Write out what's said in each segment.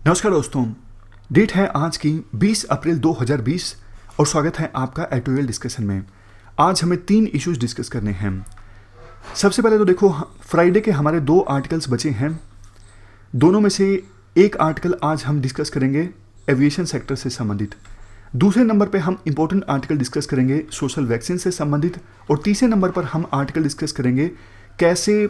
नमस्कार दोस्तों, डेट है आज की 20 अप्रैल 2020 और स्वागत है आपका एटोरियल डिस्कशन में। आज हमें 3 इश्यूज डिस्कस करने हैं। सबसे पहले तो देखो, फ्राइडे के हमारे 2 आर्टिकल्स बचे हैं। दोनों में से एक आर्टिकल आज हम डिस्कस करेंगे एविएशन सेक्टर से संबंधित। दूसरे नंबर पे हम इंपॉर्टेंट आर्टिकल डिस्कस करेंगे सोशल वैक्सीन से संबंधित। और तीसरे नंबर पर हम आर्टिकल डिस्कस करेंगे कैसे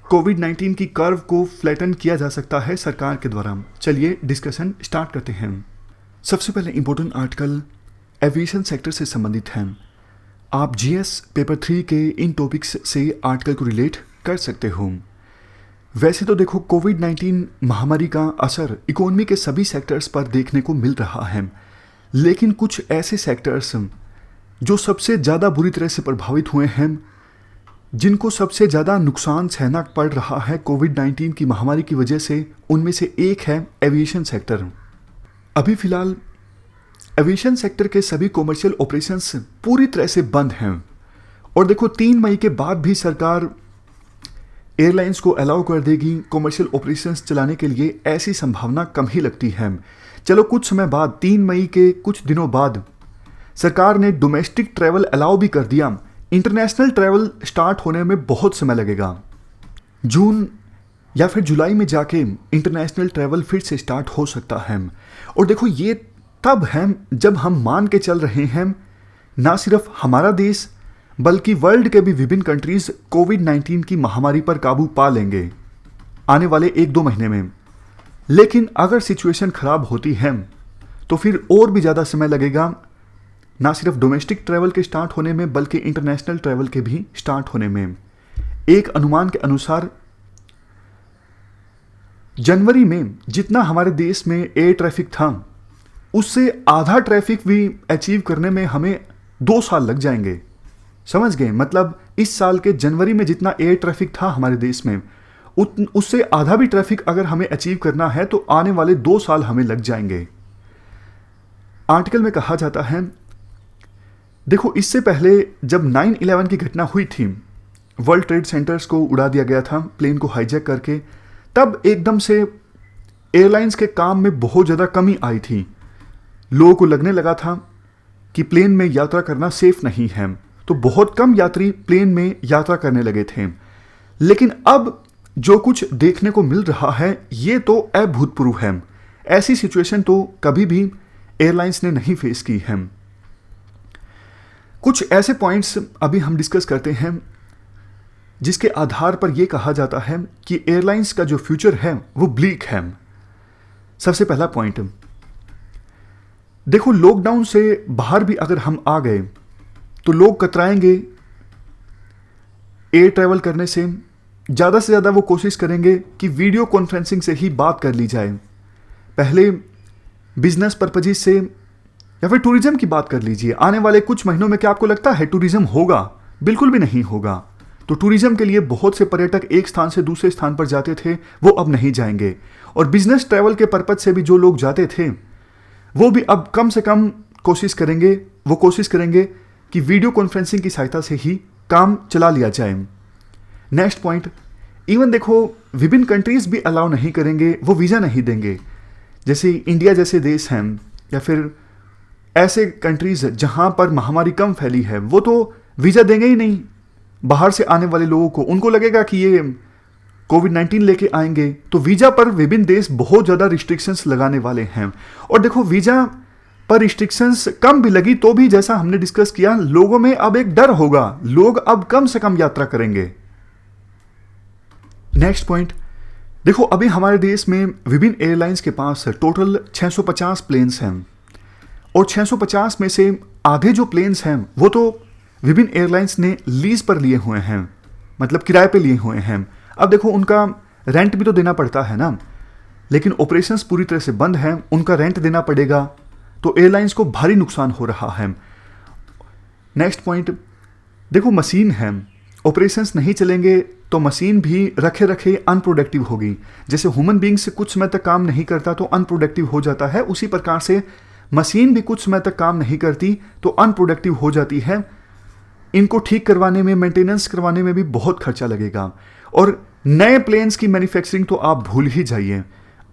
कोविड-19 की कर्व को फ्लैटन किया जा सकता है सरकार के द्वारा। चलिए डिस्कशन स्टार्ट करते हैं। सबसे पहले इंपॉर्टेंट आर्टिकल एविएशन सेक्टर से संबंधित है। आप जीएस पेपर 3 के इन टॉपिक्स से आर्टिकल को रिलेट कर सकते हो। वैसे तो देखो, कोविड-19 महामारी का असर इकोनॉमी के सभी सेक्टर्स पर देखने को मिल रहा है, लेकिन कुछ ऐसे सेक्टर्स जो सबसे ज़्यादा बुरी तरह से प्रभावित हुए हैं, जिनको सबसे ज़्यादा नुकसान सहना पड़ रहा है कोविड-19 की महामारी की वजह से, उनमें से एक है एविएशन सेक्टर। अभी फ़िलहाल एविएशन सेक्टर के सभी कॉमर्शियल ऑपरेशंस पूरी तरह से बंद हैं। और देखो, 3 मई के बाद भी सरकार एयरलाइंस को अलाउ कर देगी कॉमर्शियल ऑपरेशंस चलाने के लिए, ऐसी संभावना कम ही लगती है। चलो, कुछ समय बाद 3 मई के कुछ दिनों बाद सरकार ने डोमेस्टिक ट्रैवल अलाउ भी कर दिया। इंटरनेशनल ट्रैवल स्टार्ट होने में बहुत समय लगेगा। जून या फिर जुलाई में जाके इंटरनेशनल ट्रैवल फिर से स्टार्ट हो सकता है। और देखो, ये तब है जब हम मान के चल रहे हैं ना सिर्फ हमारा देश बल्कि वर्ल्ड के भी विभिन्न कंट्रीज कोविड-19 की महामारी पर काबू पा लेंगे आने वाले 1-2 महीने में। लेकिन अगर सिचुएशन खराब होती है तो फिर और भी ज़्यादा समय लगेगा, ना सिर्फ डोमेस्टिक ट्रैवल के स्टार्ट होने में बल्कि इंटरनेशनल ट्रैवल के भी स्टार्ट होने में। एक अनुमान के अनुसार जनवरी में जितना हमारे देश में एयर ट्रैफिक था, उससे आधा ट्रैफिक भी अचीव करने में हमें 2 साल लग जाएंगे। समझ गए? मतलब इस साल के जनवरी में जितना एयर ट्रैफिक था हमारे देश में, उससे आधा भी ट्रैफिक अगर हमें अचीव करना है तो आने वाले 2 साल हमें लग जाएंगे। आर्टिकल में कहा जाता है, देखो, इससे पहले जब 9/11 की घटना हुई थी, वर्ल्ड ट्रेड सेंटर्स को उड़ा दिया गया था प्लेन को हाईजैक करके, तब एकदम से एयरलाइंस के काम में बहुत ज़्यादा कमी आई थी। लोगों को लगने लगा था कि प्लेन में यात्रा करना सेफ नहीं है, तो बहुत कम यात्री प्लेन में यात्रा करने लगे थे। लेकिन अब जो कुछ देखने को मिल रहा है, ये तो अभूतपूर्व है। ऐसी सिचुएशन तो कभी भी एयरलाइंस ने नहीं फेस की है। कुछ ऐसे पॉइंट्स अभी हम डिस्कस करते हैं जिसके आधार पर यह कहा जाता है कि एयरलाइंस का जो फ्यूचर है वो ब्लीक है। सबसे पहला पॉइंट, देखो, लॉकडाउन से बाहर भी अगर हम आ गए तो लोग कतराएंगे एयर ट्रैवल करने से। ज़्यादा से ज़्यादा वो कोशिश करेंगे कि वीडियो कॉन्फ्रेंसिंग से ही बात कर ली जाए। पहले बिजनेस पर्पजेज से या फिर टूरिज्म की बात कर लीजिए। आने वाले कुछ महीनों में क्या आपको लगता है टूरिज्म होगा? बिल्कुल भी नहीं होगा। तो टूरिज्म के लिए बहुत से पर्यटक एक स्थान से दूसरे स्थान पर जाते थे, वो अब नहीं जाएंगे। और बिजनेस ट्रैवल के पर्पज से भी जो लोग जाते थे, वो भी अब कम से कम कोशिश करेंगे कि वीडियो कॉन्फ्रेंसिंग की सहायता से ही काम चला लिया जाए। नेक्स्ट पॉइंट, इवन देखो, विभिन्न कंट्रीज भी अलाउ नहीं करेंगे, वो वीज़ा नहीं देंगे। जैसे इंडिया जैसे देश हैं या फिर ऐसे कंट्रीज जहां पर महामारी कम फैली है, वो तो वीज़ा देंगे ही नहीं बाहर से आने वाले लोगों को। उनको लगेगा कि ये कोविड-19 लेके आएंगे, तो वीज़ा पर विभिन्न देश बहुत ज़्यादा रिस्ट्रिक्शंस लगाने वाले हैं। और देखो, वीज़ा पर रिस्ट्रिक्शंस कम भी लगी तो भी, जैसा हमने डिस्कस किया, लोगों में अब एक डर होगा, लोग अब कम से कम यात्रा करेंगे। नेक्स्ट पॉइंट, देखो, अभी हमारे देश में विभिन्न एयरलाइंस के पास टोटल 650 प्लेन्स हैं और 650 में से आधे जो प्लेन्स हैं वो तो विभिन्न एयरलाइंस ने लीज पर लिए हुए हैं, मतलब किराए पे लिए हुए हैं। अब देखो, उनका रेंट भी तो देना पड़ता है ना, लेकिन ऑपरेशंस पूरी तरह से बंद हैं, उनका रेंट देना पड़ेगा, तो एयरलाइंस को भारी नुकसान हो रहा है। नेक्स्ट पॉइंट, देखो, मशीन है, ऑपरेशंस नहीं चलेंगे तो मशीन भी रखे रखे अनप्रोडक्टिव होगी। जैसे ह्यूमन बींग्स कुछ समय तक काम नहीं करता तो अनप्रोडक्टिव हो जाता है, उसी प्रकार से मशीन भी कुछ समय तक काम नहीं करती तो अनप्रोडक्टिव हो जाती है। इनको ठीक करवाने में, मेंटेनेंस करवाने में भी बहुत खर्चा लगेगा। और नए प्लेन्स की मैन्युफैक्चरिंग तो आप भूल ही जाइए।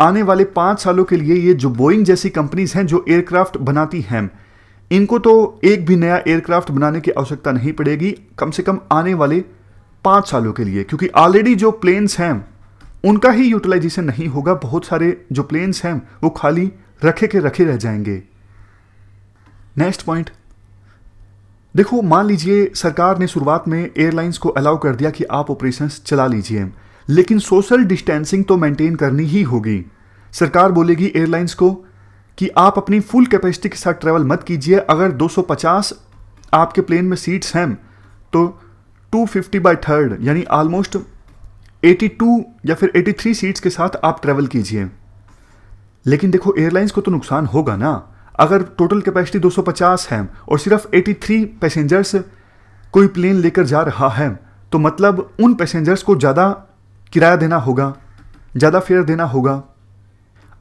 आने वाले 5 सालों के लिए ये जो बोइंग जैसी कंपनीज हैं जो एयरक्राफ्ट बनाती हैं, इनको तो एक भी नया एयरक्राफ्ट बनाने की आवश्यकता नहीं पड़ेगी कम से कम आने वाले 5 सालों के लिए, क्योंकि ऑलरेडी जो प्लेन्स हैं उनका ही यूटिलाइजेशन नहीं होगा। बहुत सारे जो प्लेन्स हैं वो खाली रखे के रखे रह जाएंगे। नेक्स्ट पॉइंट देखो, मान लीजिए सरकार ने शुरुआत में एयरलाइंस को अलाउ कर दिया कि आप ऑपरेशंस चला लीजिए, लेकिन सोशल डिस्टेंसिंग तो मेंटेन करनी ही होगी। सरकार बोलेगी एयरलाइंस को कि आप अपनी फुल कैपेसिटी के साथ ट्रैवल मत कीजिए। अगर 250 आपके प्लेन में सीट्स हैं तो 250/3 यानी ऑलमोस्ट 82 या फिर 83 सीट्स के साथ आप ट्रैवल कीजिए। लेकिन देखो, एयरलाइंस को तो नुकसान होगा ना। अगर टोटल कैपेसिटी 250 है और सिर्फ 83 पैसेंजर्स कोई प्लेन लेकर जा रहा है, तो मतलब उन पैसेंजर्स को ज़्यादा किराया देना होगा, ज़्यादा फेयर देना होगा।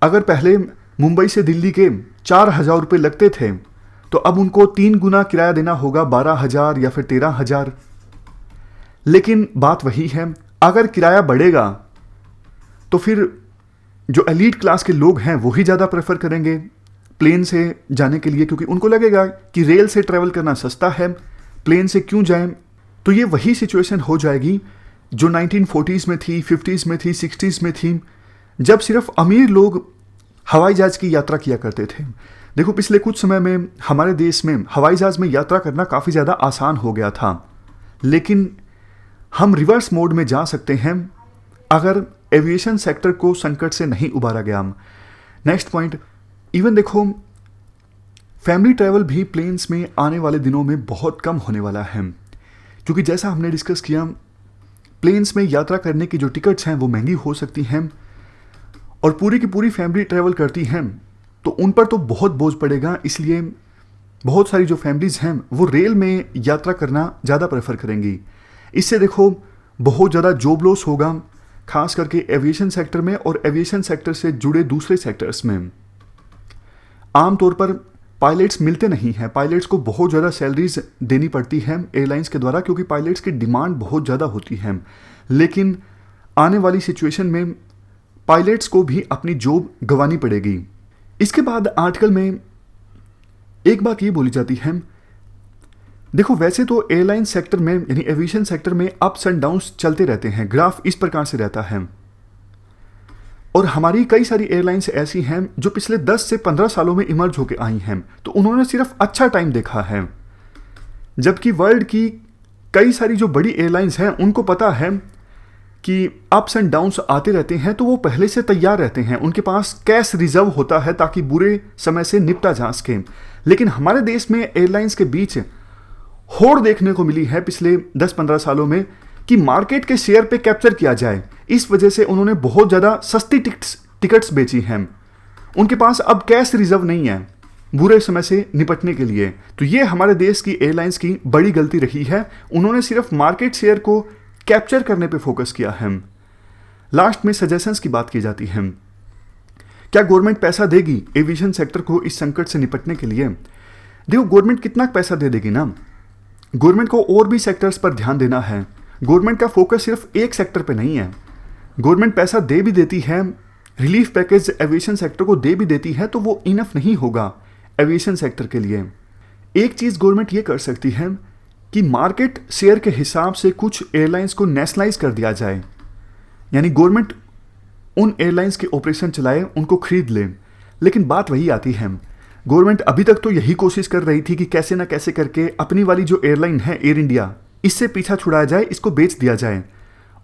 अगर पहले मुंबई से दिल्ली के 4,000 रुपये लगते थे, तो अब उनको 3 गुना किराया देना होगा, 12,000 या फिर 13,000। लेकिन बात वही है, अगर किराया बढ़ेगा तो फिर जो एलीट क्लास के लोग हैं वो ही ज़्यादा प्रेफर करेंगे प्लेन से जाने के लिए, क्योंकि उनको लगेगा कि रेल से ट्रैवल करना सस्ता है, प्लेन से क्यों जाएं। तो ये वही सिचुएशन हो जाएगी जो 1940s में थी, 50s में थी, 60s में थी, जब सिर्फ अमीर लोग हवाई जहाज़ की यात्रा किया करते थे। देखो, पिछले कुछ समय में हमारे देश में हवाई जहाज़ में यात्रा करना काफ़ी ज़्यादा आसान हो गया था, लेकिन हम रिवर्स मोड में जा सकते हैं अगर एविएशन सेक्टर को संकट से नहीं उबारा गया। नेक्स्ट पॉइंट, इवन देखो, फैमिली ट्रैवल भी प्लेन्स में आने वाले दिनों में बहुत कम होने वाला है, क्योंकि जैसा हमने डिस्कस किया, प्लेन्स में यात्रा करने की जो टिकट्स हैं वो महंगी हो सकती हैं, और पूरी की पूरी फैमिली ट्रैवल करती हैं तो उन पर तो बहुत बोझ पड़ेगा। इसलिए बहुत सारी जो फैमिलीज़ हैं वो रेल में यात्रा करना ज़्यादा प्रेफर करेंगी। इससे देखो, बहुत ज़्यादा जॉब लॉस होगा, खास करके एविएशन सेक्टर में और एविएशन सेक्टर से जुड़े दूसरे सेक्टर्स में। आमतौर पर पायलट्स मिलते नहीं हैं, पायलट्स को बहुत ज़्यादा सैलरीज देनी पड़ती हैं एयरलाइंस के द्वारा, क्योंकि पायलट्स की डिमांड बहुत ज़्यादा होती है। लेकिन आने वाली सिचुएशन में पायलट्स को भी अपनी जॉब गंवानी पड़ेगी। इसके बाद आर्टिकल में एक बात ये बोली जाती है, देखो वैसे तो एयरलाइन सेक्टर में यानी एविएशन सेक्टर में अप्स एंड डाउन्स चलते रहते हैं, ग्राफ इस प्रकार से रहता है, और हमारी कई सारी एयरलाइंस ऐसी हैं जो पिछले 10 से 15 सालों में इमर्ज होकर आई हैं, तो उन्होंने सिर्फ अच्छा टाइम देखा है। जबकि वर्ल्ड की कई सारी जो बड़ी एयरलाइंस हैं उनको पता है कि अप्स एंड डाउन्स आते रहते हैं, तो वो पहले से तैयार रहते हैं, उनके पास कैश रिजर्व होता है ताकि बुरे समय से निपटा जा सके। लेकिन हमारे देश में एयरलाइंस के बीच होड़ देखने को मिली है पिछले 10-15 सालों में कि मार्केट के शेयर पे कैप्चर किया जाए। इस वजह से उन्होंने बहुत ज़्यादा सस्ती टिकट्स बेची हैं, उनके पास अब कैश रिजर्व नहीं है बुरे समय से निपटने के लिए। तो ये हमारे देश की एयरलाइंस की बड़ी गलती रही है, उन्होंने सिर्फ मार्केट शेयर को कैप्चर करने पे फोकस किया है। लास्ट में सजेशंस की बात की जाती है, क्या गवर्नमेंट पैसा देगी एविएशन सेक्टर को इस संकट से निपटने के लिए? देखो, गवर्नमेंट कितना पैसा दे देगी ना, गवर्नमेंट को और भी सेक्टर्स पर ध्यान देना है। गवर्नमेंट का फोकस सिर्फ एक सेक्टर पे नहीं है। गवर्नमेंट पैसा दे भी देती है, रिलीफ पैकेज एविएशन सेक्टर को दे भी देती है, तो वो इनफ नहीं होगा एविएशन सेक्टर के लिए। एक चीज़ गवर्नमेंट ये कर सकती है कि मार्केट शेयर के हिसाब से कुछ एयरलाइंस को नेशनलाइज कर दिया जाए, यानी गवर्नमेंट उन एयरलाइंस के ऑपरेशन चलाए, उनको खरीद ले। लेकिन बात वही आती है, गवर्नमेंट अभी तक तो यही कोशिश कर रही थी कि कैसे ना कैसे करके अपनी वाली जो एयरलाइन है एयर इंडिया, इससे पीछा छुड़ाया जाए, इसको बेच दिया जाए।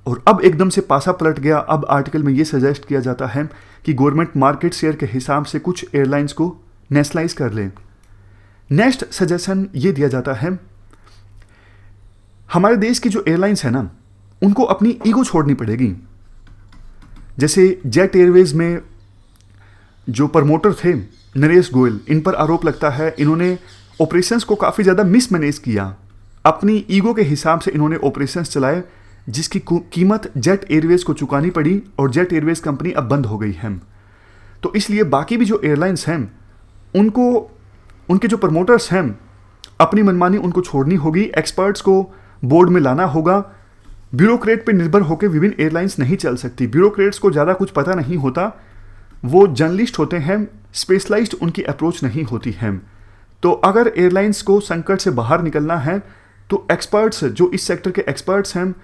और अब एकदम से पासा पलट गया। अब आर्टिकल में ये सजेस्ट किया जाता है कि गवर्नमेंट मार्केट शेयर के हिसाब से कुछ एयरलाइंस को नेशनलाइज कर ले। नेक्स्ट सजेशन ये दिया जाता है, हमारे देश की जो एयरलाइंस है ना, उनको अपनी ईगो छोड़नी पड़ेगी। जैसे जेट एयरवेज में जो प्रमोटर थे नरेश गोयल, इन पर आरोप लगता है इन्होंने ऑपरेशंस को काफ़ी ज़्यादा मिसमैनेज किया, अपनी ईगो के हिसाब से इन्होंने ऑपरेशंस चलाए, जिसकी कीमत जेट एयरवेज को चुकानी पड़ी और जेट एयरवेज कंपनी अब बंद हो गई है। तो इसलिए बाकी भी जो एयरलाइंस हैं उनको, उनके जो प्रमोटर्स हैं, अपनी मनमानी उनको छोड़नी होगी, एक्सपर्ट्स को बोर्ड में लाना होगा। ब्यूरोक्रेट पे निर्भर होकर विभिन्न एयरलाइंस नहीं चल सकती। ब्यूरोक्रेट्स को ज़्यादा कुछ पता नहीं होता, वो जर्नलिस्ट होते हैं, स्पेशलाइज्ड उनकी अप्रोच नहीं होती है। तो अगर एयरलाइंस को संकट से बाहर निकलना है तो एक्सपर्ट्स, जो इस सेक्टर के एक्सपर्ट्स हैं,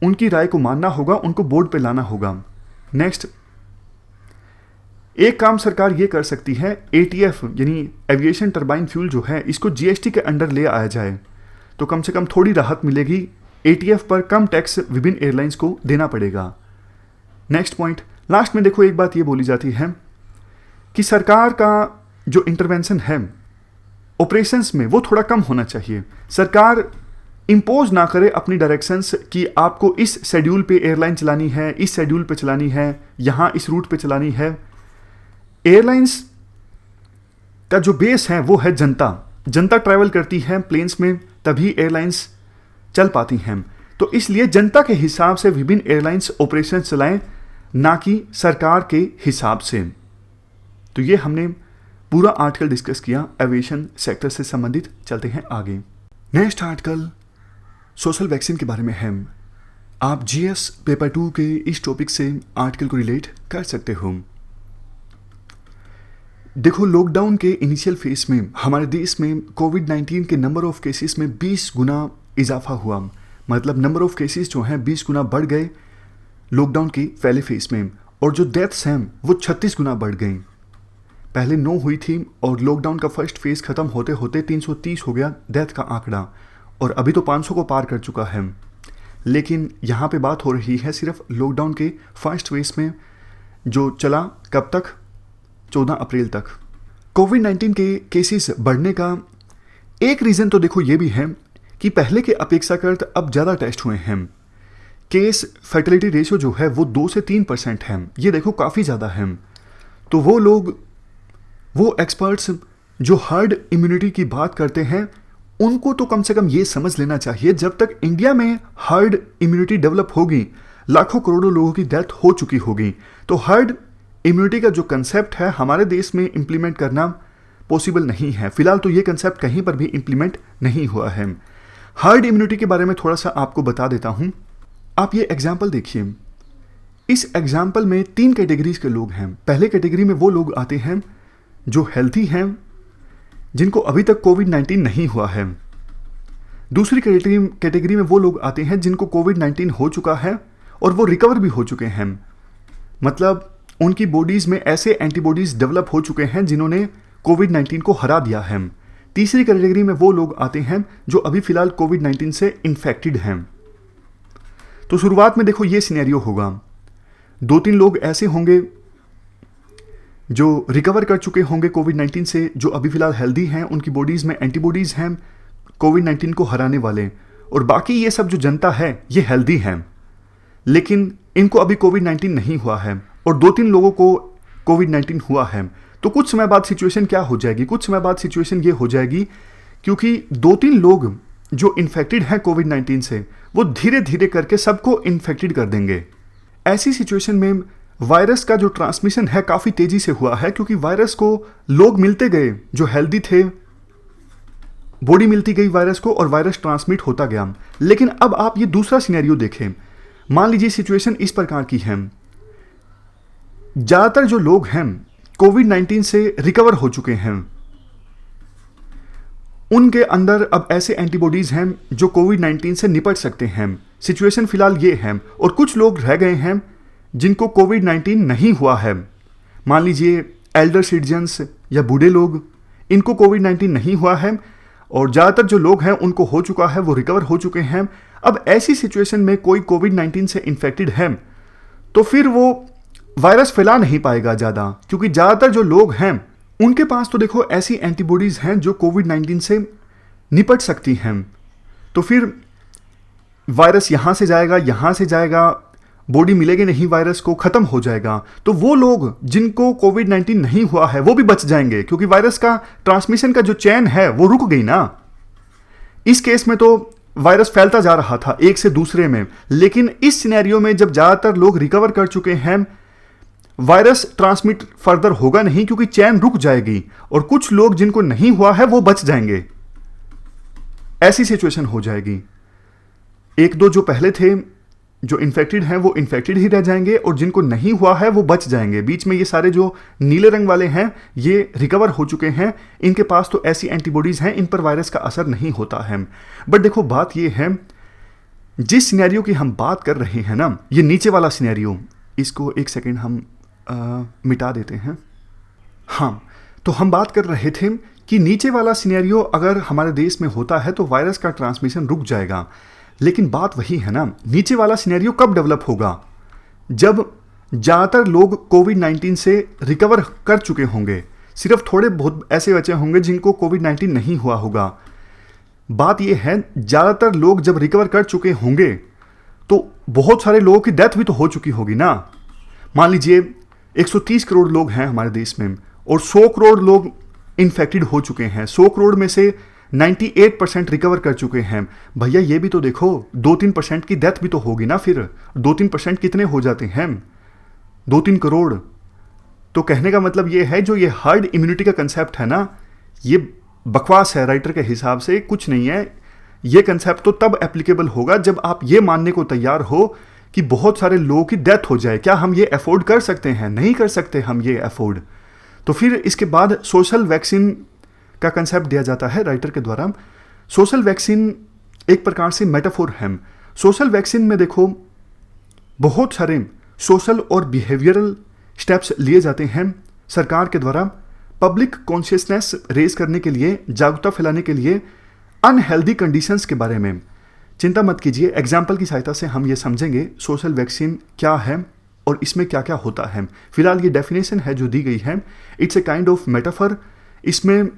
उनकी राय को मानना होगा, उनको बोर्ड पे लाना होगा। नेक्स्ट, एक काम सरकार ये कर सकती है, एटीएफ यानी एविएशन टरबाइन फ्यूल जो है, इसको जीएसटी के अंडर ले आया जाए तो कम से कम थोड़ी राहत मिलेगी। एटीएफ पर कम टैक्स विभिन्न एयरलाइंस को देना पड़ेगा। नेक्स्ट पॉइंट, लास्ट में देखो एक बात ये बोली जाती है कि सरकार का जो इंटरवेंशन है ऑपरेशंस में वो थोड़ा कम होना चाहिए। सरकार इम्पोज ना करे अपनी डायरेक्शंस कि आपको इस शेड्यूल पे एयरलाइन चलानी है, इस शेड्यूल पे चलानी है, यहाँ इस रूट पे चलानी है। एयरलाइंस का जो बेस है वो है जनता। जनता ट्रैवल करती है प्लेन्स में, तभी एयरलाइंस चल पाती हैं। तो इसलिए जनता के हिसाब से विभिन्न एयरलाइंस ऑपरेशन चलाएं, ना कि सरकार के हिसाब से। तो ये हमने पूरा आर्टिकल डिस्कस किया एविएशन सेक्टर से संबंधित। चलते हैं आगे। नेक्स्ट आर्टिकल सोशल वैक्सीन के बारे में है। आप जीएस पेपर 2 के इस टॉपिक से आर्टिकल को रिलेट कर सकते हो। देखो, लॉकडाउन के इनिशियल फेज में हमारे देश में कोविड-19 के नंबर ऑफ केसेस में 20 गुना इजाफा हुआ। मतलब नंबर ऑफ केसेस जो हैं 20 गुना बढ़ गए लॉकडाउन के पहले फेज में, और जो डेथ्स हैं वो 36 गुना बढ़ गई। पहले 9 हुई थी और लॉकडाउन का फर्स्ट फेज खत्म होते होते 330 हो गया डेथ का आंकड़ा, और अभी तो 500 को पार कर चुका है। लेकिन यहाँ पे बात हो रही है सिर्फ लॉकडाउन के फर्स्ट फेज में, जो चला कब तक, 14 अप्रैल तक। कोविड-19 के केसेस बढ़ने का एक रीज़न तो देखो ये भी है कि पहले के अपेक्षाकृत अब ज़्यादा टेस्ट हुए हैं। केस फर्टिलिटी रेशियो जो है वो 2 से 3% है। ये देखो काफ़ी ज़्यादा है। तो वो लोग, वो एक्सपर्ट्स जो हर्ड इम्यूनिटी की बात करते हैं, उनको तो कम से कम ये समझ लेना चाहिए, जब तक इंडिया में हर्ड इम्यूनिटी डेवलप होगी, लाखों करोड़ों लोगों की डेथ हो चुकी होगी। तो हर्ड इम्यूनिटी का जो कंसेप्ट है हमारे देश में इम्प्लीमेंट करना पॉसिबल नहीं है। फिलहाल तो ये कंसेप्ट कहीं पर भी इम्प्लीमेंट नहीं हुआ है। हर्ड इम्यूनिटी के बारे में थोड़ा सा आपको बता देता हूँ। आप ये एग्जाम्पल देखिए। इस एग्जाम्पल में 3 कैटेगरीज के लोग हैं। पहले कैटेगरी में वो लोग आते हैं जो हेल्थी हैं, जिनको अभी तक कोविड-19 नहीं हुआ है। दूसरी कैटेगरी में वो लोग आते हैं जिनको कोविड-19 हो चुका है और वो रिकवर भी हो चुके हैं। मतलब उनकी बॉडीज़ में ऐसे एंटीबॉडीज़ डेवलप हो चुके हैं जिन्होंने कोविड-19 को हरा दिया है। तीसरी कैटेगरी में वो लोग आते हैं जो अभी फ़िलहाल कोविड-19 से इन्फेक्टेड हैं। तो शुरुआत में देखो ये सिनेरियो होगा, 2-3 लोग ऐसे होंगे जो रिकवर कर चुके होंगे कोविड-19 से, जो अभी फ़िलहाल हेल्दी हैं, उनकी बॉडीज़ में एंटीबॉडीज़ हैं कोविड-19 को हराने वाले, और बाकी ये सब जो जनता है ये हेल्दी हैं, लेकिन इनको अभी कोविड-19 नहीं हुआ है, और 2-3 लोगों को कोविड-19 हुआ है। तो कुछ समय बाद सिचुएशन क्या हो जाएगी? कुछ समय बाद सिचुएशन ये हो जाएगी, क्योंकि 2-3 लोग जो इन्फेक्टेड हैं कोविड-19 से, वो धीरे धीरे करके सबको इन्फेक्टेड कर देंगे। ऐसी सिचुएशन में वायरस का जो ट्रांसमिशन है काफ़ी तेज़ी से हुआ है, क्योंकि वायरस को लोग मिलते गए, जो हेल्दी थे, बॉडी मिलती गई वायरस को, और वायरस ट्रांसमिट होता गया। लेकिन अब आप ये दूसरा सिनेरियो देखें। मान लीजिए सिचुएशन इस प्रकार की है, ज़्यादातर जो लोग हैं कोविड-19 से रिकवर हो चुके हैं, उनके अंदर अब ऐसे एंटीबॉडीज़ हैं जो कोविड-19 से निपट सकते हैं। सिचुएशन फिलहाल ये है, और कुछ लोग रह गए हैं जिनको कोविड-19 नहीं हुआ है। मान लीजिए एल्डर सिटीजन्स या बूढ़े लोग, इनको कोविड-19 नहीं हुआ है, और ज़्यादातर जो लोग हैं उनको हो चुका है, वो रिकवर हो चुके हैं। अब ऐसी सिचुएशन में कोई कोविड-19 से इन्फेक्टेड है तो फिर वो वायरस फैला नहीं पाएगा ज़्यादा, क्योंकि ज़्यादातर जो लोग हैं उनके पास तो देखो ऐसी एंटीबॉडीज़ हैं जो कोविड-19 से निपट सकती हैं। तो फिर वायरस यहाँ से जाएगा, बॉडी मिलेगी नहीं, वायरस को ख़त्म हो जाएगा। तो वो लोग जिनको कोविड-19 नहीं हुआ है वो भी बच जाएंगे, क्योंकि वायरस का ट्रांसमिशन का जो चेन है वो रुक गई ना। इस केस में तो वायरस फैलता जा रहा था एक से दूसरे में, लेकिन इस सिनेरियो में जब ज़्यादातर लोग रिकवर कर चुके हैं, वायरस ट्रांसमिट फर्दर होगा नहीं, क्योंकि चेन रुक जाएगी, और कुछ लोग जिनको नहीं हुआ है वो बच जाएंगे। ऐसी सिचुएशन हो जाएगी। 1-2 जो पहले थे जो इन्फेक्टेड हैं वो इन्फेक्टेड ही रह जाएंगे और जिनको नहीं हुआ है वो बच जाएंगे। बीच में ये सारे जो नीले रंग वाले हैं ये रिकवर हो चुके हैं, इनके पास तो ऐसी एंटीबॉडीज़ हैं, इन पर वायरस का असर नहीं होता है। बट देखो बात ये है, जिस सिनेरियो की हम बात कर रहे हैं ना, ये नीचे वाला सिनेरियो, इसको एक सेकेंड हम मिटा देते हैं। हाँ, तो हम बात कर रहे थे कि नीचे वाला सिनेरियो अगर हमारे देश में होता है तो वायरस का ट्रांसमिशन रुक जाएगा। लेकिन बात वही है ना, नीचे वाला सिनेरियो कब डेवलप होगा? जब ज़्यादातर लोग कोविड-19 से रिकवर कर चुके होंगे, सिर्फ थोड़े बहुत ऐसे बचे होंगे जिनको कोविड-19 नहीं हुआ होगा। बात यह है, ज़्यादातर लोग जब रिकवर कर चुके होंगे तो बहुत सारे लोगों की डेथ भी तो हो चुकी होगी ना। मान लीजिए 130 करोड़ लोग हैं हमारे देश में और 100 करोड़ लोग इन्फेक्टेड हो चुके हैं। 100 करोड़ में से 98% रिकवर कर चुके हैं। भैया ये भी तो देखो, 2-3% की डेथ भी तो होगी ना। फिर 2-3% कितने हो जाते हैं? 2-3 करोड़। तो कहने का मतलब ये है, जो ये हर्ड इम्यूनिटी का कंसेप्ट है ना, ये बकवास है। राइटर के हिसाब से कुछ नहीं है। ये कंसेप्ट तो तब एप्लीकेबल होगा जब आप ये मानने को तैयार हो कि बहुत सारे लोगों की डेथ हो जाए। क्या हम ये अफोर्ड कर सकते हैं? नहीं कर सकते हम ये अफोर्ड। तो फिर इसके बाद सोशल वैक्सीन का कंसेप्ट दिया जाता है राइटर के द्वारा। सोशल वैक्सीन एक प्रकार से मेटाफोर है। सोशल वैक्सीन में देखो बहुत सारे सोशल और बिहेवियरल स्टेप्स लिए जाते हैं सरकार के द्वारा, पब्लिक कॉन्शियसनेस रेज करने के लिए, जागरूकता फैलाने के लिए, अनहेल्दी कंडीशंस के बारे में। चिंता मत कीजिए, एग्जाम्पल की सहायता से हम ये समझेंगे सोशल वैक्सीन क्या है और इसमें क्या क्या होता है। फिलहाल ये डेफिनेशन है जो दी गई है, it's a kind of metaphor. इसमें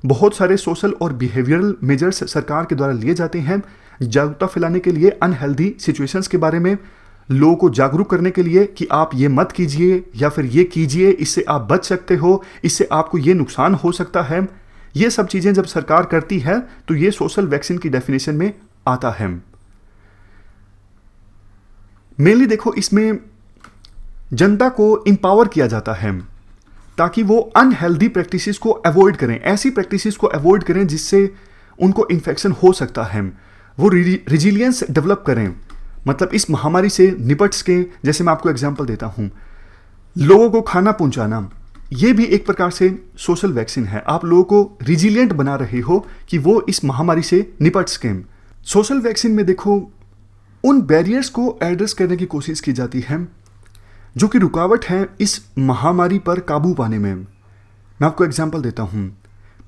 बहुत सारे सोशल और बिहेवियरल मेजर्स सरकार के द्वारा लिए जाते हैं जागरूकता फैलाने के लिए, अनहेल्दी सिचुएशंस के बारे में लोगों को जागरूक करने के लिए कि आप ये मत कीजिए या फिर ये कीजिए, इससे आप बच सकते हो, इससे आपको ये नुकसान हो सकता है। ये सब चीज़ें जब सरकार करती है तो ये सोशल वैक्सीन की डेफिनेशन में आता है। मेनली देखो इसमें जनता को इंपावर किया जाता है ताकि वो अनहेल्दी प्रैक्टिसेस को अवॉइड करें, ऐसी प्रैक्टिसेस को अवॉइड करें जिससे उनको इन्फेक्शन हो सकता है। वो रिजिलियंस डेवलप करें, मतलब इस महामारी से निपट सकें। जैसे मैं आपको एग्जांपल देता हूँ, लोगों को खाना पहुँचाना, ये भी एक प्रकार से सोशल वैक्सीन है। आप लोगों को रिजिलियंट बना रहे हो कि वो इस महामारी से निपट सकें। सोशल वैक्सीन में देखो उन बैरियर्स को एड्रेस करने की कोशिश की जाती है जो कि रुकावट है इस महामारी पर काबू पाने में। मैं आपको एग्जांपल देता हूँ,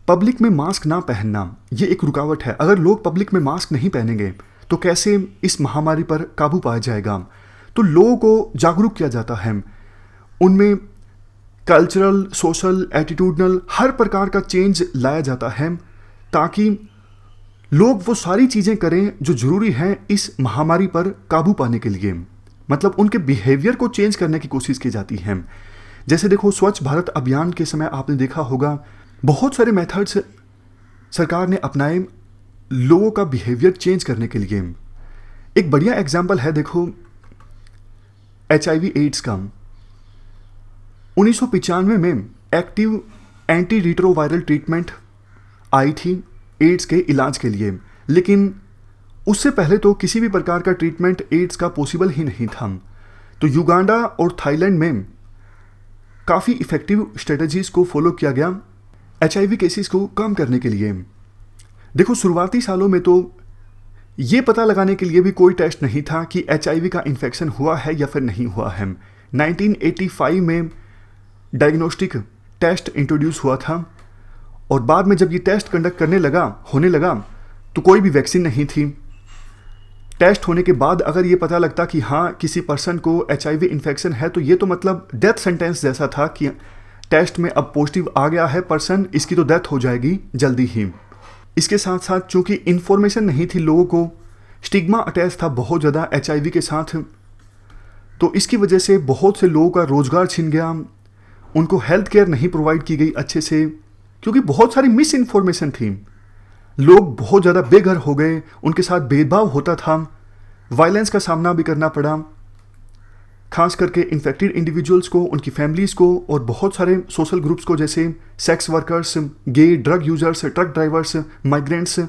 पब्लिक में मास्क ना पहनना, ये एक रुकावट है। अगर लोग पब्लिक में मास्क नहीं पहनेंगे तो कैसे इस महामारी पर काबू पाया जाएगा? तो लोगों को जागरूक किया जाता है, उनमें कल्चरल, सोशल, एटीट्यूडनल हर प्रकार का चेंज लाया जाता है ताकि लोग वो सारी चीज़ें करें जो ज़रूरी हैं इस महामारी पर काबू पाने के लिए। मतलब उनके बिहेवियर को चेंज करने की कोशिश की जाती है। जैसे देखो स्वच्छ भारत अभियान के समय आपने देखा होगा बहुत सारे मेथड्स सरकार ने अपनाए लोगों का बिहेवियर चेंज करने के लिए। एक बढ़िया एग्जाम्पल है देखो HIV एड्स का। 1995 में एक्टिव एंटी रिट्रोवायरल ट्रीटमेंट आई थी एड्स के इलाज के लिए, लेकिन उससे पहले तो किसी भी प्रकार का ट्रीटमेंट एड्स का पॉसिबल ही नहीं था। तो युगांडा और थाईलैंड में काफ़ी इफ़ेक्टिव स्ट्रेटजीज़ को फॉलो किया गया HIV केसेस को कम करने के लिए। देखो शुरुआती सालों में तो ये पता लगाने के लिए भी कोई टेस्ट नहीं था कि HIV का इन्फेक्शन हुआ है या फिर नहीं हुआ है। 1985 में डायग्नोस्टिक टेस्ट इंट्रोड्यूस हुआ था और बाद में जब ये टेस्ट कंडक्ट होने लगा तो कोई भी वैक्सीन नहीं थी। टेस्ट होने के बाद अगर ये पता लगता कि हाँ किसी पर्सन को HIV इन्फेक्शन है तो ये तो मतलब डेथ सेंटेंस जैसा था कि टेस्ट में अब पॉजिटिव आ गया है पर्सन, इसकी तो डेथ हो जाएगी जल्दी ही। इसके साथ साथ चूंकि इन्फॉर्मेशन नहीं थी, लोगों को स्टिग्मा अटैच था बहुत ज़्यादा HIV के साथ, तो इसकी वजह से बहुत से लोगों का रोज़गार छिन गया, उनको हेल्थ केयर नहीं प्रोवाइड की गई अच्छे से क्योंकि बहुत सारी मिस इन्फॉर्मेशन थी। लोग बहुत ज़्यादा बेघर हो गए, उनके साथ भेदभाव होता था, वायलेंस का सामना भी करना पड़ा, खास करके इन्फेक्टेड इंडिविजुअल्स को, उनकी फैमिलीज़ को और बहुत सारे सोशल ग्रुप्स को जैसे sex workers, gay, drug users, truck drivers, migrants,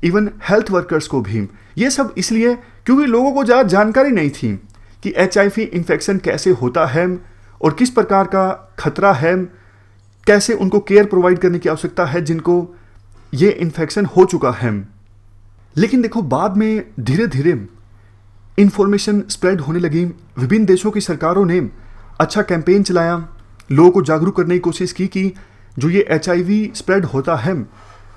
even health workers को भी। ये सब इसलिए क्योंकि लोगों को ज़्यादा जानकारी नहीं थी कि HIV इन्फेक्शन कैसे होता है और किस प्रकार का खतरा है, कैसे उनको केयर प्रोवाइड करने की आवश्यकता है जिनको ये इन्फेक्शन हो चुका है। लेकिन देखो बाद में धीरे धीरे इन्फॉर्मेशन स्प्रेड होने लगी, विभिन्न देशों की सरकारों ने अच्छा कैंपेन चलाया, लोगों को जागरूक करने की कोशिश की कि जो ये HIV स्प्रेड होता है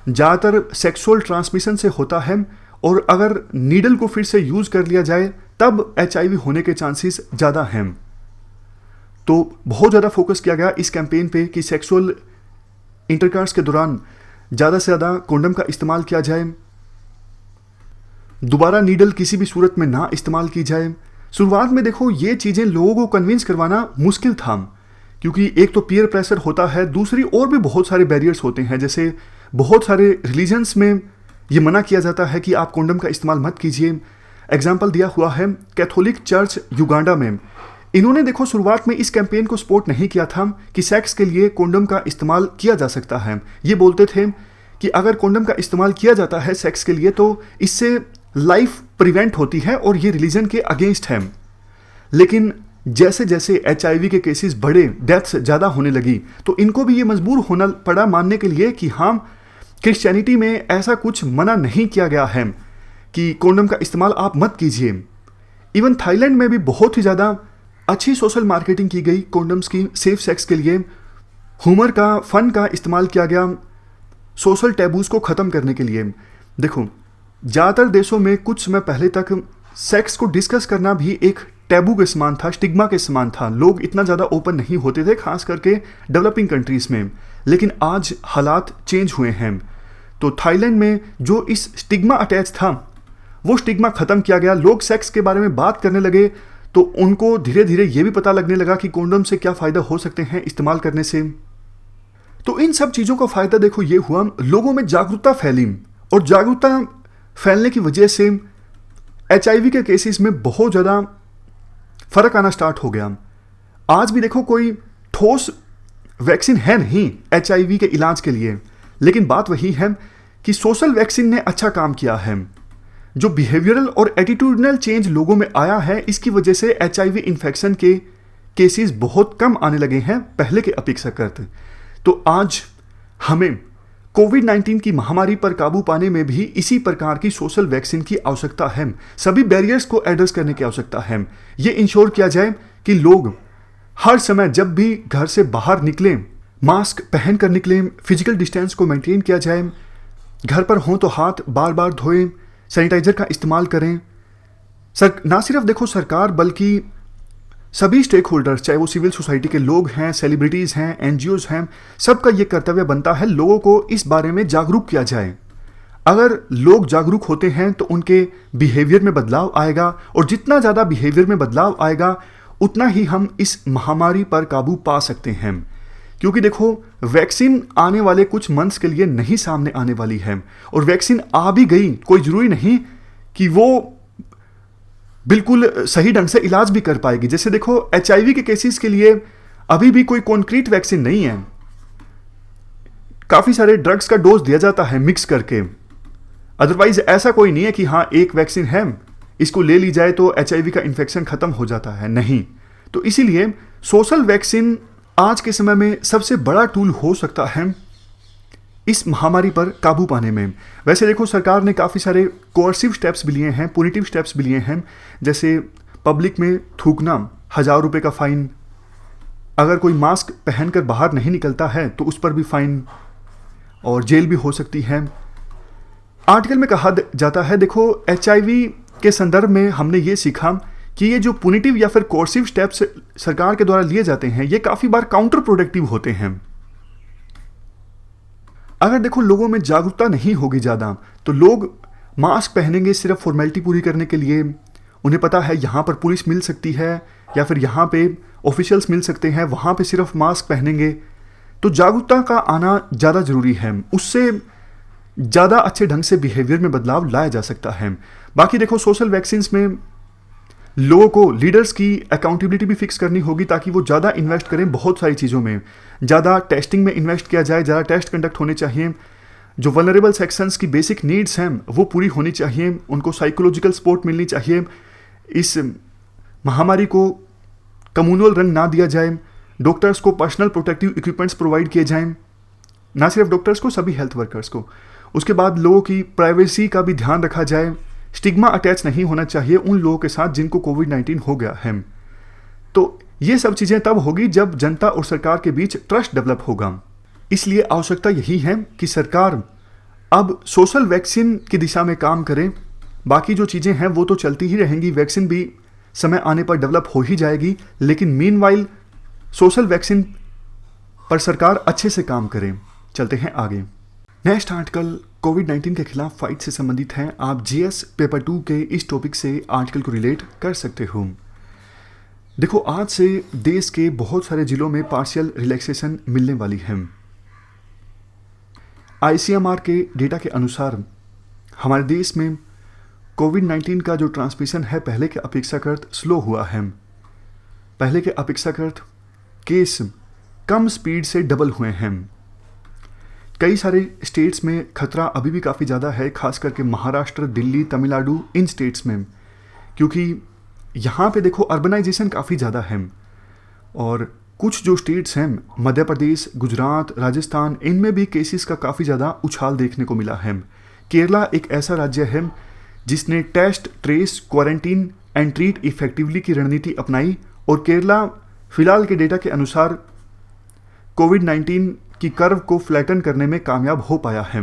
ज़्यादातर सेक्सुअल ट्रांसमिशन से होता है और अगर नीडल को फिर से यूज़ कर लिया जाए तब HIV होने के चांसेस ज़्यादा हैं। तो बहुत ज़्यादा फोकस किया गया इस कैंपेन पे कि सेक्सुअल इंटरकॉर्स के दौरान ज़्यादा से ज़्यादा कॉन्डम का इस्तेमाल किया जाए, दोबारा नीडल किसी भी सूरत में ना इस्तेमाल की जाए। शुरुआत में देखो ये चीज़ें लोगों को कन्विंस करवाना मुश्किल था, क्योंकि एक तो पीयर प्रेशर होता है, दूसरी और भी बहुत सारे बैरियर्स होते हैं। जैसे बहुत सारे रिलीजन्स में ये मना किया जाता है कि आप कॉन्डम का इस्तेमाल मत कीजिए। एग्जाम्पल दिया हुआ है कैथोलिक चर्च युगांडा में, इन्होंने देखो शुरुआत में इस कैंपेन को सपोर्ट नहीं किया था कि सेक्स के लिए कॉन्डम का इस्तेमाल किया जा सकता है। ये बोलते थे कि अगर कॉन्डम का इस्तेमाल किया जाता है सेक्स के लिए तो इससे लाइफ प्रिवेंट होती है और ये रिलीजन के अगेंस्ट है। लेकिन जैसे जैसे HIV के केसेस बढ़े, डेथ्स ज़्यादा होने लगी, तो इनको भी ये मजबूर होना पड़ा मानने के लिए कि हाँ क्रिश्चियनिटी में ऐसा कुछ मना नहीं किया गया है कि कॉन्डम का इस्तेमाल आप मत कीजिए। इवन थाईलैंड में भी बहुत ही ज़्यादा अच्छी सोशल मार्केटिंग की गई कॉन्डम्स की सेफ सेक्स के लिए, ह्यूमर का, फन का इस्तेमाल किया गया सोशल टैबूज़ को ख़त्म करने के लिए। देखो ज़्यादातर देशों में कुछ समय पहले तक सेक्स को डिस्कस करना भी एक टैबू के समान था, स्टिग्मा के समान था। लोग इतना ज़्यादा ओपन नहीं होते थे, खास करके डेवलपिंग कंट्रीज़ में। लेकिन आज हालात चेंज हुए हैं। तो थाईलैंड में जो इस स्टिग्मा अटैच था वो स्टिग्मा ख़त्म किया गया। लोग सेक्स के बारे में बात करने लगे तो उनको धीरे धीरे ये भी पता लगने लगा कि कॉन्डम से क्या फ़ायदा हो सकते हैं इस्तेमाल करने से। तो इन सब चीज़ों का फ़ायदा देखो ये हुआ, लोगों में जागरूकता फैली और जागरूकता फैलने की वजह से HIV के केसेस में बहुत ज़्यादा फ़र्क आना स्टार्ट हो गया। आज भी देखो कोई ठोस वैक्सीन है नहीं HIV के इलाज के लिए, लेकिन बात वही है कि सोशल वैक्सीन ने अच्छा काम किया है। जो बिहेवियरल और एटीट्यूडनल चेंज लोगों में आया है, इसकी वजह से HIV इन्फेक्शन के केसेस बहुत कम आने लगे हैं पहले के अपेक्षाकृत। तो आज हमें कोविड-19 की महामारी पर काबू पाने में भी इसी प्रकार की सोशल वैक्सीन की आवश्यकता है। सभी बैरियर्स को एड्रेस करने की आवश्यकता है। ये इंश्योर किया जाए कि लोग हर समय जब भी घर से बाहर निकलें मास्क पहन कर निकलें, फिजिकल डिस्टेंस को मेंटेन किया जाए, घर पर हों तो हाथ बार बार धोएं, सैनिटाइजर का इस्तेमाल करें। ना सिर्फ देखो सरकार बल्कि सभी स्टेक होल्डर्स, चाहे वो सिविल सोसाइटी के लोग हैं, सेलिब्रिटीज़ हैं, NGOs हैं, सबका ये कर्तव्य बनता है लोगों को इस बारे में जागरूक किया जाए। अगर लोग जागरूक होते हैं तो उनके बिहेवियर में बदलाव आएगा और जितना ज़्यादा बिहेवियर में बदलाव आएगा उतना ही हम इस महामारी पर काबू पा सकते हैं। क्योंकि देखो वैक्सीन आने वाले कुछ मंथ्स के लिए नहीं सामने आने वाली है, और वैक्सीन आ भी गई कोई ज़रूरी नहीं कि वो बिल्कुल सही ढंग से इलाज भी कर पाएगी। जैसे देखो HIV के केसेस के लिए अभी भी कोई कॉन्क्रीट वैक्सीन नहीं है, काफ़ी सारे ड्रग्स का डोज दिया जाता है मिक्स करके। अदरवाइज ऐसा कोई नहीं है कि हाँ एक वैक्सीन है इसको ले ली जाए तो HIV का इन्फेक्शन ख़त्म हो जाता है, नहीं। तो इसीलिए सोशल वैक्सीन आज के समय में सबसे बड़ा टूल हो सकता है इस महामारी पर काबू पाने में। वैसे देखो सरकार ने काफ़ी सारे कोर्सिव स्टेप्स भी लिए हैं, पुनिटिव स्टेप्स भी लिए हैं, जैसे पब्लिक में थूकना, 1000 रुपये का फ़ाइन, अगर कोई मास्क पहनकर बाहर नहीं निकलता है तो उस पर भी फ़ाइन और जेल भी हो सकती है। आर्टिकल में कहा जाता है देखो HIV के संदर्भ में हमने ये सीखा कि ये जो पुनिटिव या फिर कोर्सिव स्टेप्स सरकार के द्वारा लिए जाते हैं ये काफ़ी बार काउंटर प्रोडक्टिव होते हैं। अगर देखो लोगों में जागरूकता नहीं होगी ज़्यादा तो लोग मास्क पहनेंगे सिर्फ फॉर्मेलिटी पूरी करने के लिए। उन्हें पता है यहाँ पर पुलिस मिल सकती है या फिर यहाँ पे ऑफिशियल्स मिल सकते हैं, वहाँ पे सिर्फ मास्क पहनेंगे। तो जागरूकता का आना ज़्यादा ज़रूरी है, उससे ज़्यादा अच्छे ढंग से बिहेवियर में बदलाव लाया जा सकता है। बाकी देखो सोशल वैक्सीन्स में लोगों को लीडर्स की अकाउंटेबिलिटी भी फिक्स करनी होगी ताकि वो ज़्यादा इन्वेस्ट करें बहुत सारी चीज़ों में, ज़्यादा टेस्टिंग में इन्वेस्ट किया जाए, ज़्यादा टेस्ट कंडक्ट होने चाहिए, जो वल्नरेबल सेक्शंस की बेसिक नीड्स हैं वो पूरी होनी चाहिए, उनको साइकोलॉजिकल सपोर्ट मिलनी चाहिए, इस महामारी को कम्युनल रंग ना दिया जाए, डॉक्टर्स को पर्सनल प्रोटेक्टिव इक्विपमेंट्स प्रोवाइड किए जाएं, ना सिर्फ डॉक्टर्स को, सभी हेल्थ वर्कर्स को। उसके बाद लोगों की प्राइवेसी का भी ध्यान रखा जाए, स्टिग्मा अटैच नहीं होना चाहिए उन लोगों के साथ जिनको कोविड-19 हो गया है। तो ये सब चीज़ें तब होगी जब जनता और सरकार के बीच ट्रस्ट डेवलप होगा। इसलिए आवश्यकता यही है कि सरकार अब सोशल वैक्सीन की दिशा में काम करे। बाकी जो चीज़ें हैं वो तो चलती ही रहेंगी, वैक्सीन भी समय आने पर डेवलप हो ही जाएगी, लेकिन मीनवाइल सोशल वैक्सीन पर सरकार अच्छे से काम करे। चलते हैं आगे। नेक्स्ट आर्टिकल कोविड-19 के खिलाफ फाइट से संबंधित है। आप जीएस पेपर 2 के इस टॉपिक से आर्टिकल को रिलेट कर सकते हो। देखो, आज से देश के बहुत सारे जिलों में पार्शियल रिलैक्सेशन मिलने वाली है। आईसीएमआर के डेटा के अनुसार हमारे देश में कोविड-19 का जो ट्रांसमिशन है पहले के अपेक्षाकृत स्लो हुआ है। पहले के अपेक्षाकृत केस कम स्पीड से डबल हुए हैं। कई सारे स्टेट्स में खतरा अभी भी काफ़ी ज़्यादा है, खास करके महाराष्ट्र, दिल्ली, तमिलनाडु, इन स्टेट्स में, क्योंकि यहाँ पे देखो अर्बनाइजेशन काफ़ी ज़्यादा है। और कुछ जो स्टेट्स हैं, मध्य प्रदेश, गुजरात, राजस्थान, इनमें भी केसेस का काफ़ी ज़्यादा उछाल देखने को मिला है। केरला एक ऐसा राज्य है जिसने test, trace, quarantine and treat effectively की रणनीति अपनाई और केरला फिलहाल के डेटा के अनुसार कोविड-19 की कर्व को फ्लैटन करने में कामयाब हो पाया है।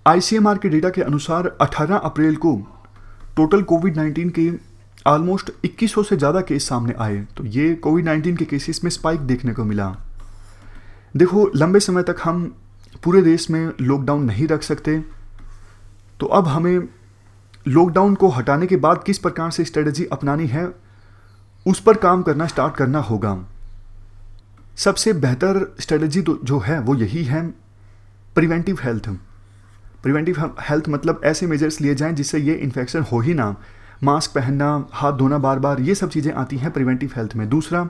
आईसीएमआर के डेटा के अनुसार 18 अप्रैल को टोटल कोविड-19 के ऑलमोस्ट 2100 से ज़्यादा केस सामने आए। तो ये कोविड-19 के केसेस में स्पाइक देखने को मिला। देखो, लंबे समय तक हम पूरे देश में लॉकडाउन नहीं रख सकते, तो अब हमें लॉकडाउन को हटाने के बाद किस प्रकार से स्ट्रेटजी अपनानी है उस पर काम करना स्टार्ट करना होगा। सबसे बेहतर स्ट्रेटजी तो जो है वो यही है, प्रिवेंटिव हेल्थ। प्रिवेंटिव हेल्थ मतलब ऐसे मेजर्स लिए जाएं जिससे ये इन्फेक्शन हो ही ना। मास्क पहनना, हाथ धोना बार बार, ये सब चीज़ें आती हैं प्रिवेंटिव हेल्थ में। दूसरा,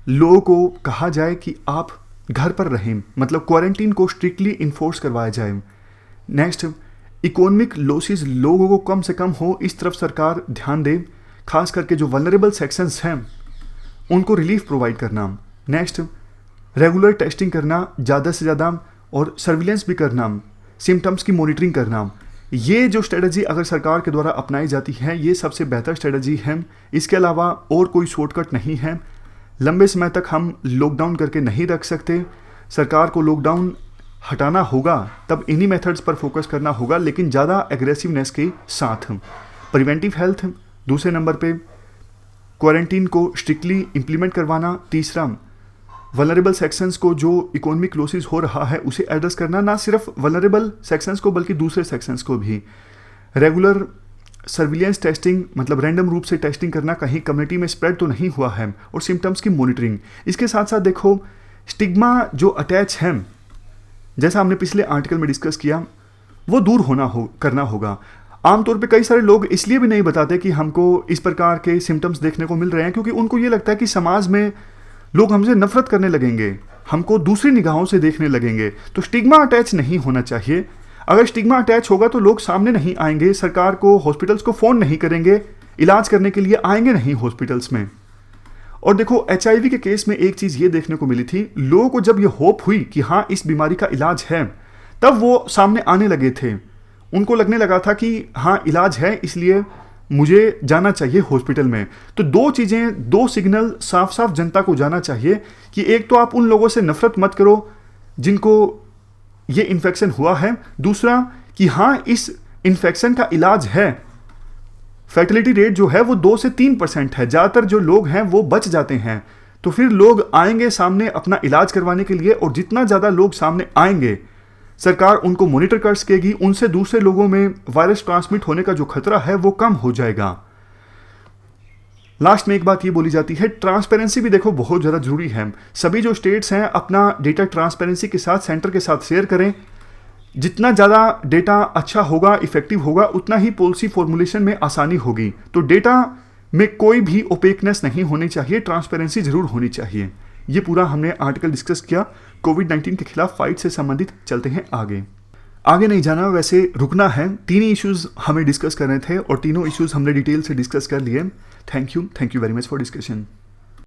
लोगों को कहा जाए कि आप घर पर रहें, मतलब क्वारंटीन को स्ट्रिक्टली इन्फोर्स करवाया जाए। नेक्स्ट, इकोनॉमिक लॉसेस लोगों को कम से कम हो, इस तरफ सरकार ध्यान दे। खास करके जो वल्नरेबल सेक्शंस हैं उनको रिलीफ प्रोवाइड करना। नेक्स्ट, रेगुलर टेस्टिंग करना ज़्यादा से ज़्यादा और सर्विलेंस भी करना, सिम्टम्स की मॉनिटरिंग करना। ये जो स्ट्रेटजी अगर सरकार के द्वारा अपनाई जाती है ये सबसे बेहतर स्ट्रेटजी है। इसके अलावा और कोई शॉर्टकट नहीं है। लंबे समय तक हम लॉकडाउन करके नहीं रख सकते। सरकार को लॉकडाउन हटाना होगा तब इन्हीं मेथड्स पर फोकस करना होगा, लेकिन ज़्यादा एग्रेसिवनेस के साथ। प्रिवेंटिव हेल्थ दूसरे नंबर पे, क्वारंटीन को स्ट्रिक्टली इम्प्लीमेंट करवाना। तीसरा, वल्नरेबल सेक्शंस को जो इकोनॉमिक लॉसेस हो रहा है उसे एड्रेस करना, ना सिर्फ वल्नरेबल सेक्शंस को बल्कि दूसरे सेक्शंस को भी। रेगुलर सर्विलेंस टेस्टिंग मतलब रैंडम रूप से टेस्टिंग करना, कहीं कम्युनिटी में स्प्रेड तो नहीं हुआ है, और सिम्टम्स की मॉनिटरिंग। इसके साथ साथ देखो, स्टिग्मा जो अटैच है, जैसा हमने पिछले आर्टिकल में डिस्कस किया, वो दूर करना होगा। आमतौर पे कई सारे लोग इसलिए भी नहीं बताते कि हमको इस प्रकार के सिम्टम्स देखने को मिल रहे हैं क्योंकि उनको ये लगता है कि समाज में लोग हमसे नफरत करने लगेंगे, हमको दूसरी निगाहों से देखने लगेंगे। तो स्टिग्मा अटैच नहीं होना चाहिए। अगर स्टिग्मा अटैच होगा तो लोग सामने नहीं आएंगे, सरकार को, हॉस्पिटल्स को फ़ोन नहीं करेंगे, इलाज करने के लिए आएंगे नहीं हॉस्पिटल्स में। और देखो, HIV के केस में एक चीज़ ये देखने को मिली थी, लोगों को जब ये होप हुई कि हाँ इस बीमारी का इलाज है, तब वो सामने आने लगे थे। उनको लगने लगा था कि हाँ इलाज है, इसलिए मुझे जाना चाहिए हॉस्पिटल में। तो दो चीज़ें, दो सिग्नल साफ साफ जनता को जाना चाहिए कि एक तो आप उन लोगों से नफरत मत करो जिनको ये इन्फेक्शन हुआ है, दूसरा कि हाँ इस इन्फेक्शन का इलाज है। फर्टिलिटी रेट जो है वो 2 से 3% है। ज़्यादातर जो लोग हैं वो बच जाते हैं। तो फिर लोग आएंगे सामने अपना इलाज करवाने के लिए, और जितना ज़्यादा लोग सामने आएंगे सरकार उनको मॉनिटर कर सकेगी, उनसे दूसरे लोगों में वायरस ट्रांसमिट होने का जो खतरा है वो कम हो जाएगा। लास्ट में एक बात ये बोली जाती है, ट्रांसपेरेंसी भी देखो बहुत ज़्यादा जरूरी है। सभी जो स्टेट्स हैं अपना डेटा ट्रांसपेरेंसी के साथ, सेंटर के साथ शेयर करें। जितना ज़्यादा डेटा अच्छा होगा, इफेक्टिव होगा, उतना ही पॉलिसी फॉर्मुलेशन में आसानी होगी। तो डेटा में कोई भी ओपेकनेस नहीं होनी चाहिए, ट्रांसपेरेंसी जरूर होनी चाहिए। ये पूरा हमने आर्टिकल डिस्कस किया कोविड-19 के खिलाफ फाइट से संबंधित। चलते हैं आगे। आगे नहीं जाना, वैसे रुकना है। तीन ही इश्यूज़ हमें डिस्कस करने थे और तीनों इश्यूज़ हमने डिटेल से डिस्कस कर लिए। Thank you very much for discussion.